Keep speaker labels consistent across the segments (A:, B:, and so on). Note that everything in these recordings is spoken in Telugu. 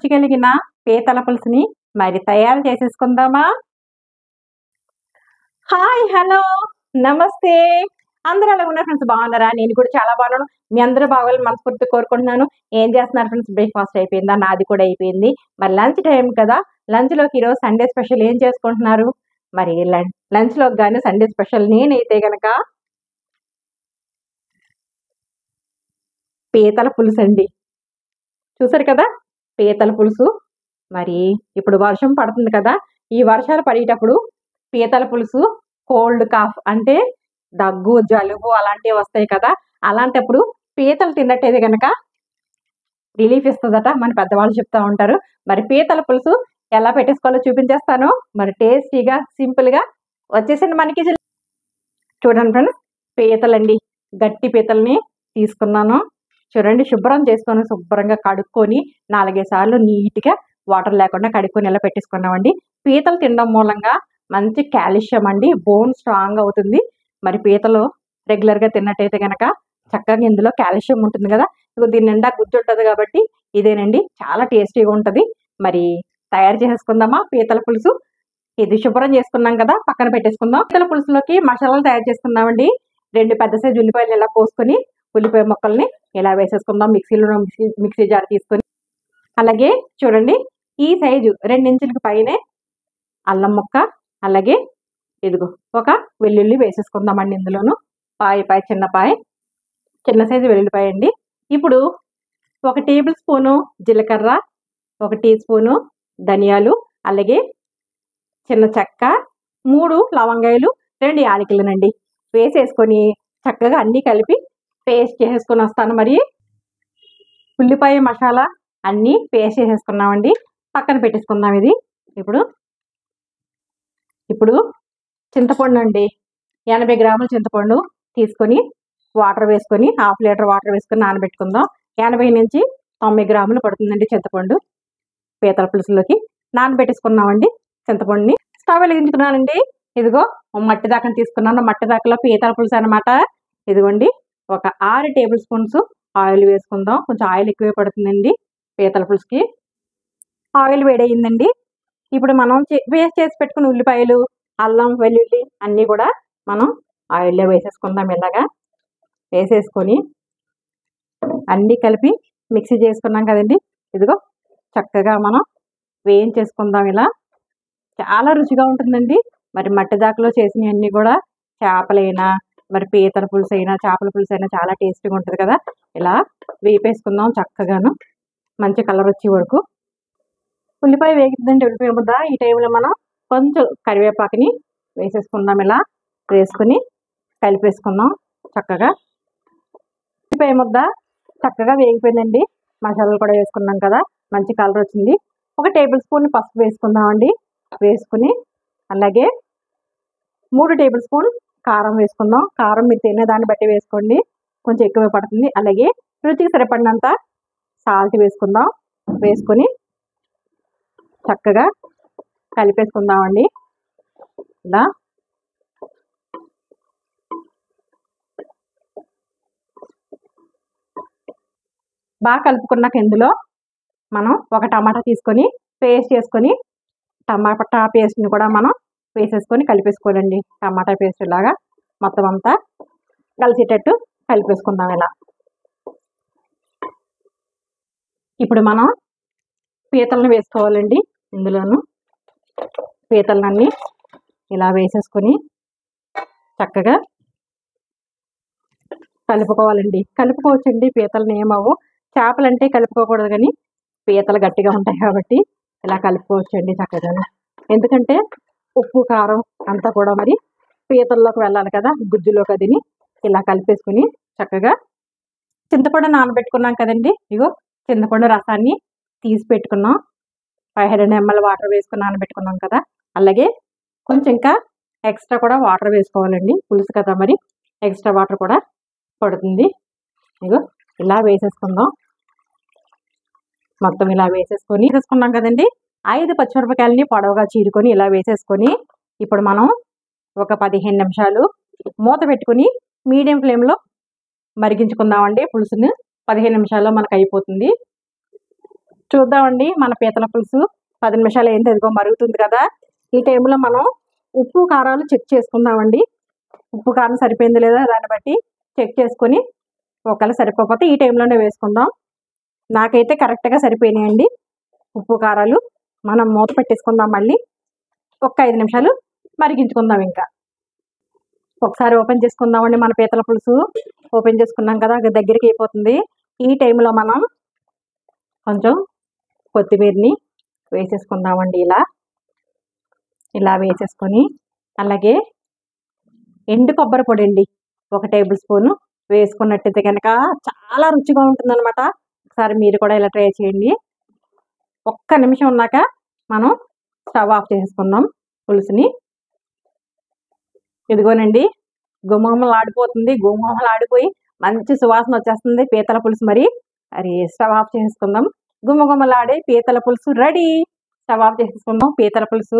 A: రుచి కలిగిన పీతల పులుసుని మరి తయారు చేసేసుకుందామా? హాయ్, హలో, నమస్తే. అందరూ ఎలా ఉన్నారు ఫ్రెండ్స్? బాగున్నారా? నేను కూడా చాలా బాగున్నాను. మీ అందరూ బాగోవాలని మనస్ఫూర్తిగా కోరుకుంటున్నాను. ఏం చేస్తున్నారు ఫ్రెండ్స్? బ్రేక్ఫాస్ట్ అయిపోయిందా? నాది కూడా అయిపోయింది. మరి లంచ్ టైం కదా, లంచ్లోకి ఈరోజు సండే స్పెషల్ ఏం చేసుకుంటున్నారు? మరి లంచ్లోకి కానీ సండే స్పెషల్ నేనైతే గనక పీతల పులుసు అండి. చూసారు కదా, పీతల పులుసు. మరి ఇప్పుడు వర్షం పడుతుంది కదా, ఈ వర్షాలు పడేటప్పుడు పీతల పులుసు కోల్డ్ కాఫ్ అంటే దగ్గు జలుబు అలాంటివి వస్తాయి కదా, అలాంటప్పుడు పీతలు తిన్నట్టయితే కనుక రిలీఫ్ ఇస్తుందట మన పెద్దవాళ్ళు చెప్తా ఉంటారు. మరి పీతల పులుసు ఎలా పెట్టేసుకోవాలో చూపించేస్తాను. మరి టేస్టీగా సింపుల్గా వచ్చేసింది మనకి. చూడండి ఫ్రెండ్స్, పీతలండి, గట్టి పీతల్ని తీసుకున్నాను. చూడండి, శుభ్రంగా కడుక్కొని 4-5 సార్లు నీట్గా వాటర్ లేకుండా కడుక్కొని ఇలా పెట్టేసుకున్నామండి. పీతలు తినడం మూలంగా మంచి కాల్షియం అండి, బోన్ స్ట్రాంగ్ అవుతుంది. మరి పీతలు రెగ్యులర్గా తిన్నట్టయితే కనుక చక్కగా ఇందులో కాల్షియం ఉంటుంది కదా. దీని నిండా గుజ్జు ఉంటుంది కాబట్టి ఇదేనండి, చాలా టేస్టీగా ఉంటుంది. మరి తయారు చేసేసుకుందామా పీతల పులుసు? ఇది శుభ్రం చేసుకున్నాం కదా, పక్కన పెట్టేసుకుందాం. పీతల పులుసులోకి మసాలాలు తయారు చేసుకుందామండి. 2 పెద్ద సైజు ఉల్లిపాయలు ఇలా కోసుకొని ఉల్లిపాయ ముక్కల్ని ఇలా వేసేసుకుందాం. మిక్సీ జార్ తీసుకొని, అలాగే చూడండి ఈ సైజు 2 ఇంచులకి పైనే అల్లం ముక్క, అలాగే ఇదిగో ఒక వెల్లుల్లి వేసేసుకుందామండి. ఇందులోను చిన్న సైజు వెల్లుల్లిపాయ అండి. ఇప్పుడు 1 టేబుల్ స్పూను జీలకర్ర, 1 టీ స్పూను ధనియాలు, అలాగే చిన్న చెక్క, 3 లవంగాయలు, 2 యాలకులనండి వేసేసుకొని చక్కగా అన్నీ కలిపి పేస్ట్ చేసేసుకొని వస్తాను. మరి ఉల్లిపాయ మసాలా అన్నీ పేస్ట్ చేసేసుకున్నామండి, పక్కన పెట్టేసుకుందాం. ఇది ఇప్పుడు చింతపండు అండి, 80 గ్రాముల చింతపండు తీసుకొని వాటర్ వేసుకొని 1/2 లీటర్ వాటర్ వేసుకొని నానబెట్టుకుందాం. 80 నుంచి 90 గ్రాములు పడుతుందండి చింతపండు పీతల పులుసులోకి. నానబెట్టేసుకున్నామండి చింతపండుని. స్టవ్ వెలిగించుకున్నానండి. ఇదిగో మట్టి దాకని తీసుకున్నాను. మట్టి దాకలో పీతల పులుసు అనమాట. ఇదిగోండి, ఒక 6 టేబుల్ స్పూన్స్ ఆయిల్ వేసుకుందాం. కొంచెం ఆయిల్ ఎక్కువే పడుతుందండి పీతల పులుసుకి. ఆయిల్ వేడయిందండి. ఇప్పుడు మనం వేస్ట్ చేసి పెట్టుకున్న ఉల్లిపాయలు, అల్లం, వెల్లుల్లి అన్నీ కూడా మనం ఆయిల్లో వేసేసుకుందాం. ఇలాగా వేసేసుకొని అన్నీ కలిపి మిక్సీ చేసుకున్నాం కదండి. ఇదిగో చక్కగా మనం వేయించేసుకుందాం. ఇలా చాలా రుచిగా ఉంటుందండి. మరి మట్టి దాకలో చేసినవన్నీ కూడా చేపలైనా, మరి పీతల పులుసు అయినా, చేపల పులుసు అయినా చాలా టేస్టీగా ఉంటుంది కదా. ఇలా వేపేసుకుందాం చక్కగాను, మంచి కలర్ వచ్చే వరకు. ఉల్లిపాయ వేగుతుందండి, ఉల్లిపాయ ముద్ద. ఈ టైంలో మనం కొంచెం కరివేపాకుని వేసేసుకుందాం. ఇలా వేసుకుని కలిపేసుకుందాం చక్కగా. ఉల్లిపాయ ముద్ద చక్కగా వేగిపోయిందండి. మసాలాలు కూడా వేసుకున్నాం కదా, మంచి కలర్ వచ్చింది. 1 టేబుల్ స్పూన్ పసుపు వేసుకుందామండి. వేసుకుని అలాగే 3 టేబుల్ స్పూన్ కారం వేసుకుందాం. కారం మీరు తినే దాన్ని బట్టి వేసుకోండి, కొంచెం ఎక్కువ పడుతుంది. అలాగే రుచికి సరిపడినంత సాల్ట్ వేసుకుందాం. వేసుకొని చక్కగా కలిపేసుకుందామండి. ఇలా బాగా కలుపుకున్నాక ఇందులో మనం 1 టమాటా తీసుకొని పేస్ట్ చేసుకొని, టమాటా పేస్ట్ని కూడా మనం వేసేసుకొని కలిపేసుకోవాలండి. టమాటా పేస్ట్ లాగా మొత్తం అంతా కలిసేటట్టు కలిపేసుకుందాం. ఇలా ఇప్పుడు మనం పీతలను వేసుకోవాలండి. ఇందులోను పీతలన్నీ ఇలా వేసేసుకొని చక్కగా కలుపుకోవాలండి. కలుపుకోవచ్చండి, పీతలను ఏమవు. చేపలంటే కలుపుకోకూడదు, కానీ పీతలు గట్టిగా ఉంటాయి కాబట్టి ఇలా కలుపుకోవచ్చండి చక్కగా. ఎందుకంటే ఉప్పు కారం అంతా కూడా మరి పీతల్లోకి వెళ్ళాలి కదా, గుజ్జులోకి. అదిని ఇలా కలిపేసుకుని చక్కగా చింతపండు నానబెట్టుకున్నాం కదండి. ఇగో చింతపండు రసాన్ని తీసి పెట్టుకున్నాం. 15 ml వాటర్ వేసుకుని నానబెట్టుకున్నాం కదా. అలాగే కొంచెం ఇంకా ఎక్స్ట్రా కూడా వాటర్ వేసుకోవాలండి, పులుసు కదా మరి ఎక్స్ట్రా వాటర్ కూడా పడుతుంది. ఇగో ఇలా వేసేసుకుందాం. మొత్తం ఇలా వేసేసుకున్నాం కదండి. 5 పచ్చిమిరపకాయలని పొడవుగా చీరుకొని ఇలా వేసేసుకొని ఇప్పుడు మనం ఒక 15 నిమిషాలు మూత పెట్టుకుని మీడియం ఫ్లేమ్లో మరిగించుకుందామండి పులుసుని. 15 నిమిషాల్లో మనకు అయిపోతుంది. చూద్దామండి మన పీతల పులుసు 10 నిమిషాలు ఏంటి ఎదుగో మరుగుతుంది కదా. ఈ టైంలో మనం ఉప్పు కారాలు చెక్ చేసుకుందామండి. ఉప్పు కారం సరిపోయింది లేదా దాన్ని బట్టి చెక్ చేసుకొని ఒకవేళ సరిపోకపోతే ఈ టైంలోనే వేసుకుందాం. నాకైతే కరెక్ట్గా సరిపోయినాయండి ఉప్పు కారాలు. మనం మూత పెట్టేసుకుందాం, మళ్ళీ ఒక 5 నిమిషాలు మరిగించుకుందాం. ఇంకా ఒకసారి ఓపెన్ చేసుకుందామండి. మన పీతల పులుసు ఓపెన్ చేసుకున్నాం కదా, దగ్గరికి అయిపోతుంది. ఈ టైంలో మనం కొంచెం కొత్తిమీరని వేసేసుకుందామండి. ఇలా వేసేసుకొని అలాగే ఎండు కొబ్బరి పొడి అండి 1 టేబుల్ స్పూను వేసుకున్నట్టయితే కనుక చాలా రుచిగా ఉంటుందన్నమాట. ఒకసారి మీరు కూడా ఇలా ట్రై చేయండి. ఒక్క నిమిషం ఉన్నాక మనం స్టవ్ ఆఫ్ చేసేసుకుందాం పులుసుని. ఇదిగోనండి గుమగుమలు ఆడిపోతుంది, గుమగుమలు ఆడిపోయి మంచి సువాసన వచ్చేస్తుంది పీతల పులుసు. మరి స్టవ్ ఆఫ్ చేసుకుందాం. గుమగుమలాడే పీతల పులుసు రెడీ. స్టవ్ ఆఫ్ చేసుకుందాం. పీతల పులుసు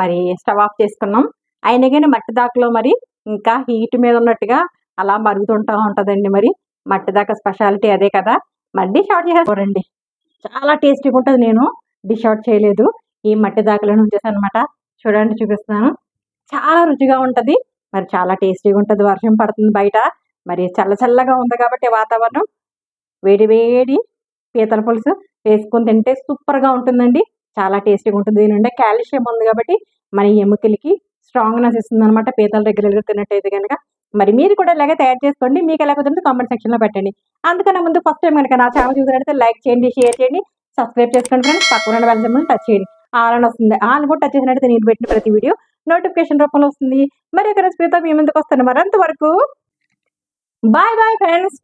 A: మరి స్టవ్ ఆఫ్ చేసుకున్నాం. అయినా కానీ మట్టి దాకలో మరి ఇంకా హీట్ మీద ఉన్నట్టుగా అలా మరుగుతుంటూ ఉంటుందండి. మరి మట్టి దాకా స్పెషాలిటీ అదే కదా. మరి డిష్ అవుట్ చేసుకోరండి, చాలా టేస్టీగా ఉంటుంది. నేను డిష్ అవుట్ చేయలేదు, ఈ మట్టి దాకలో ఉంచేసాను అనమాట. చూడండి, చూపిస్తున్నాను. చాలా రుచిగా ఉంటుంది, మరి చాలా టేస్టీగా ఉంటుంది. వర్షం పడుతుంది బయట, మరి చల్లగా ఉంది కాబట్టి వాతావరణం. వేడి వేడి పీతల పులుసు వేసుకొని తింటే సూపర్గా ఉంటుందండి. చాలా టేస్టీగా ఉంటుంది. దీనిండే కాల్షియం ఉంది కాబట్టి మన ఎముకలకి స్ట్రాంగ్నెస్ ఇస్తుంది అనమాట పీతల రెగ్యులర్గా తిన్నట్టయితే కనుక. మరి మీరు కూడా ఇలాగే తయారు చేసుకోండి. మీకు ఎలా కుదిరితే కామెంట్ సెక్షన్లో పెట్టండి. అందుకన్నా ముందు ఫస్ట్ టైం కనుక నా ఛానల్ చూసినట్టయితే లైక్ చేయండి, షేర్ చేయండి, సబ్స్క్రైబ్ చేసుకోండి ఫ్రెండ్స్. పక్కన బెల్ సింబల్ టచ్ చేయండి. ఆల్ అని వస్తుంది. ఆల్ కూడా టచ్ చేసినట్టయితే నేను పెట్టిన ప్రతి వీడియో నోటిఫికేషన్ రూపంలో వస్తుంది. మరి ఒక రెసిపీతో మీ ముందుకు వస్తాను. మరి అంతవరకు బాయ్ బాయ్ ఫ్రెండ్స్.